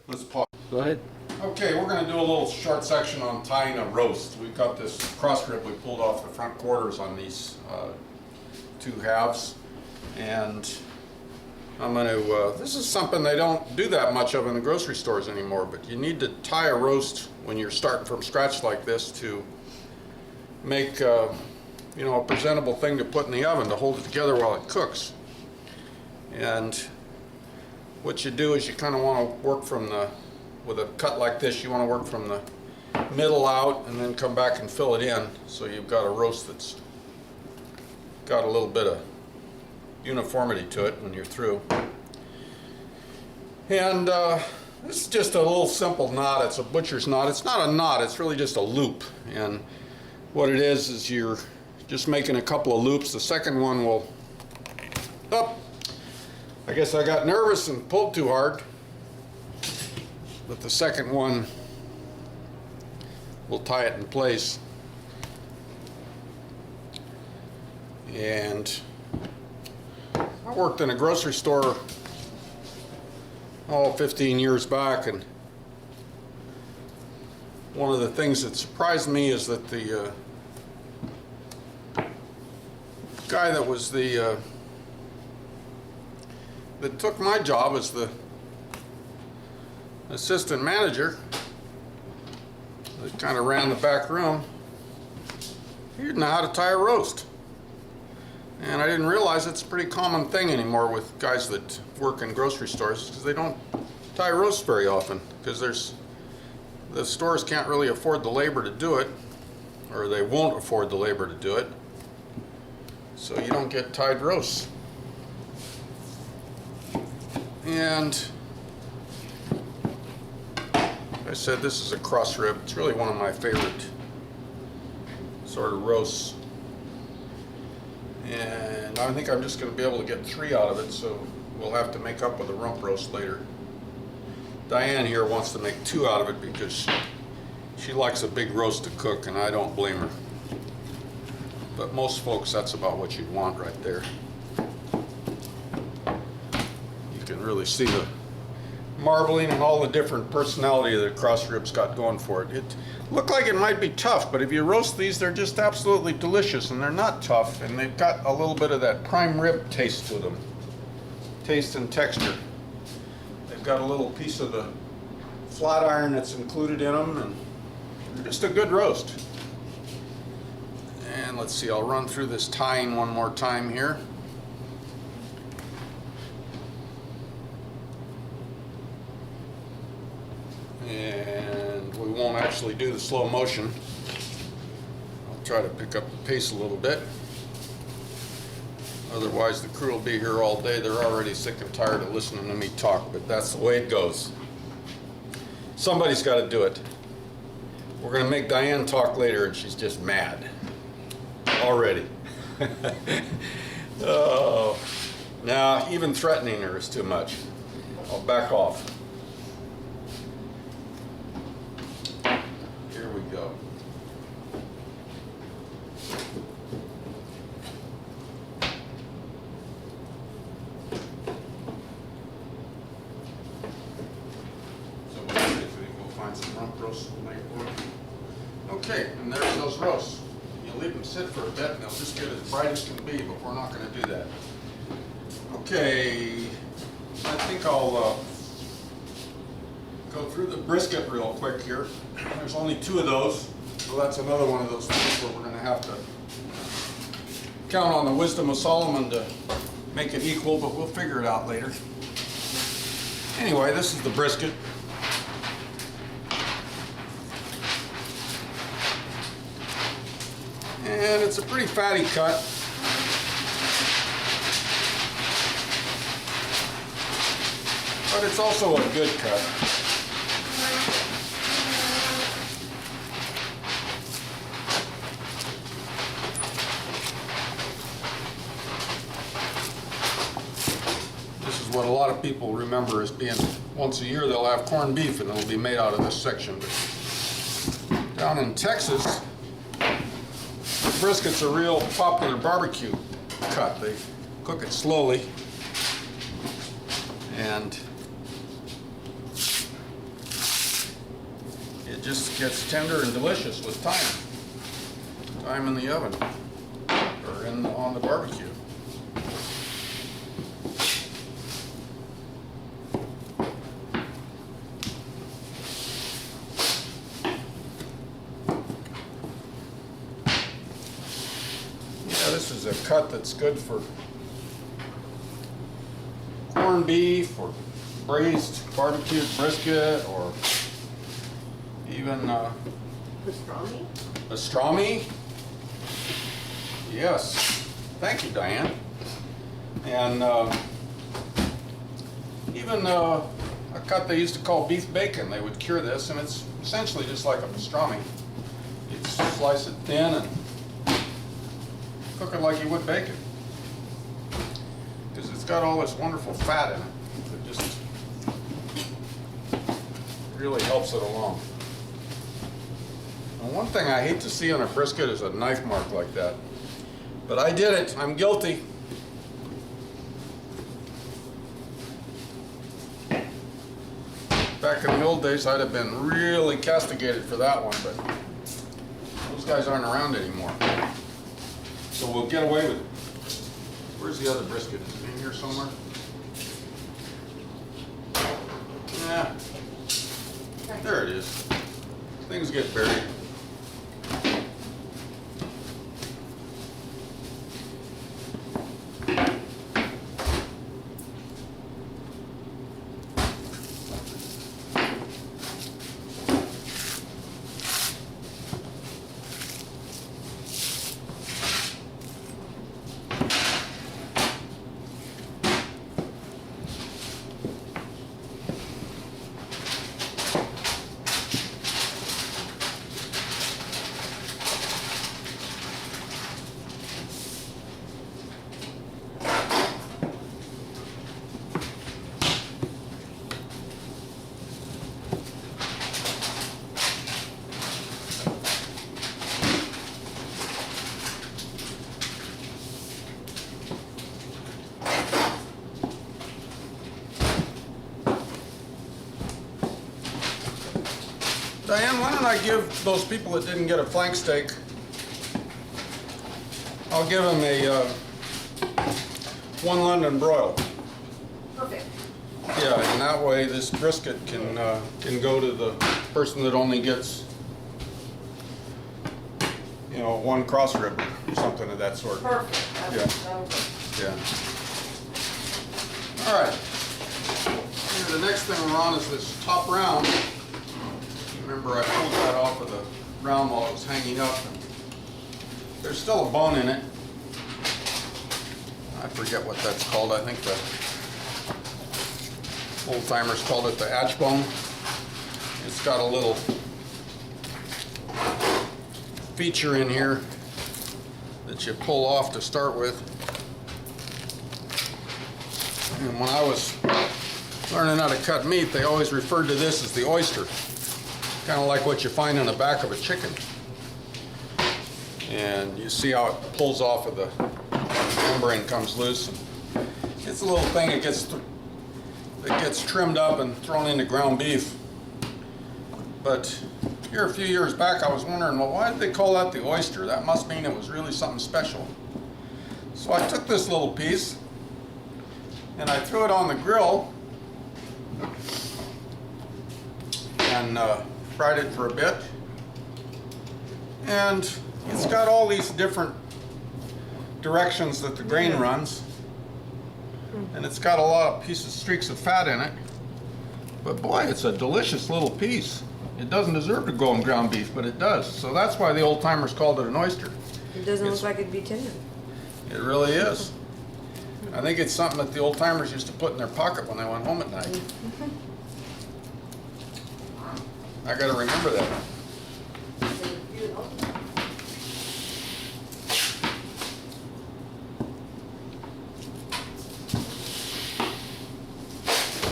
Let's pause. Go ahead. Okay, we're going to do a little short section on tying a roast. We've got this cross rib we pulled off the front quarters on these two halves, and I'm going to, this is something they don't do that much of in the grocery stores anymore, but you need to tie a roast when you're starting from scratch like this to make you know, a presentable thing to put in the oven to hold it together while it cooks. And what you do is you kind of want to work from the, with a cut like this, you want to work from the middle out and then come back and fill it in, so you've got a roast that's got a little bit of uniformity to it when you're through. And this is just a little simple knot. It's a butcher's knot. It's not a knot, it's really just a loop. And what it is you're just making a couple of loops. The second one will, oh, I guess I got nervous and pulled too hard. But the second one will tie it in place. And I worked in a grocery store 15 years back, and one of the things that surprised me is that the guy that was the that took my job as the assistant manager, that kind of ran the back room, he didn't know how to tie a roast. And I didn't realize it's a pretty common thing anymore with guys that work in grocery stores, because they don't tie roasts very often, because the stores can't really afford the labor to do it, or they won't afford the labor to do it, so you don't get tied roasts. And I said, this is a cross rib. It's really one of my favorite sort of roasts. And I think I'm just going to be able to get 3 out of it, so we'll have to make up with a rump roast later. Diane here wants to make 2 out of it because she likes a big roast to cook, and I don't blame her. But most folks, that's about what you'd want right there. You can really see the marbling and all the different personality that cross ribs got going for it. It looked like it might be tough, but if you roast these, they're just absolutely delicious, and they're not tough, and they've got a little bit of that prime rib taste to them. Taste and texture. They've got a little piece of the flat iron that's included in them, and they're just a good roast. And let's see, I'll run through this tying one more time here. And we won't actually do the slow motion. I'll try to pick up the pace a little bit. Otherwise the crew will be here all day. They're already sick and tired of listening to me talk, but that's the way it goes. Somebody's got to do it. We're going to make Diane talk later, and she's just mad already. Oh, now even threatening her is too much. I'll back off. Here we go. So we'll go find some rump roasts we'll make for it. Okay, and there's those roasts. You leave them sit for a bit and they'll just get as bright as can be, but we're not going to do that. Okay, I think I'll go through the brisket real quick here. There's only 2 of those, so that's another one of those things where we're going to have to count on the wisdom of Solomon to make it equal, but we'll figure it out later. Anyway, this is the brisket. And it's a pretty fatty cut. But it's also a good cut. This is what a lot of people remember as being, once a year they'll have corned beef and it'll be made out of this section. But down in Texas, brisket's a real popular barbecue cut. They cook it slowly, and gets tender and delicious with time. Time in the oven or on the barbecue. Yeah, this is a cut that's good for corned beef or braised barbecued brisket or even Pastrami? pastrami. Yes, thank you, Diane. And even a cut they used to call beef bacon. They would cure this, and it's essentially just like a pastrami. You'd slice it thin and cook it like you would bacon, because it's got all this wonderful fat in it. It just really helps it along. And one thing I hate to see on a brisket is a knife mark like that. But I did it. I'm guilty. Back in the old days, I'd have been really castigated for that one, but those guys aren't around anymore. So we'll get away with it. Where's the other brisket? Is it in here somewhere? Yeah. There it is. Things get buried. Diane, why don't I give those people that didn't get a flank steak, I'll give them a one London broil. Perfect. Yeah, and that way this brisket can go to the person that only gets, you know, one cross rib or something of that sort. Perfect. That'll work. Yeah. All right. Here, the next thing we're on is this top round. Remember, I pulled that off of the round while it was hanging up. And there's still a bone in it. I forget what that's called. I think the old timers called it the atch bone. It's got a little feature in here that you pull off to start with. And when I was learning how to cut meat, they always referred to this as the oyster. Kind of like what you find in the back of a chicken. And you see how it pulls off of the membrane, comes loose. And it's a little thing that gets trimmed up and thrown into ground beef. But here a few years back I was wondering, well, why did they call that the oyster? That must mean it was really something special. So I took this little piece and I threw it on the grill and fried it for a bit. And it's got all these different directions that the grain runs. And it's got a lot of streaks of fat in it. But boy, it's a delicious little piece. It doesn't deserve to go in ground beef, but it does. So that's why the old timers called it an oyster. It doesn't look like it'd be tender. It really is. I think it's something that the old timers used to put in their pocket when they went home at night. I gotta remember that.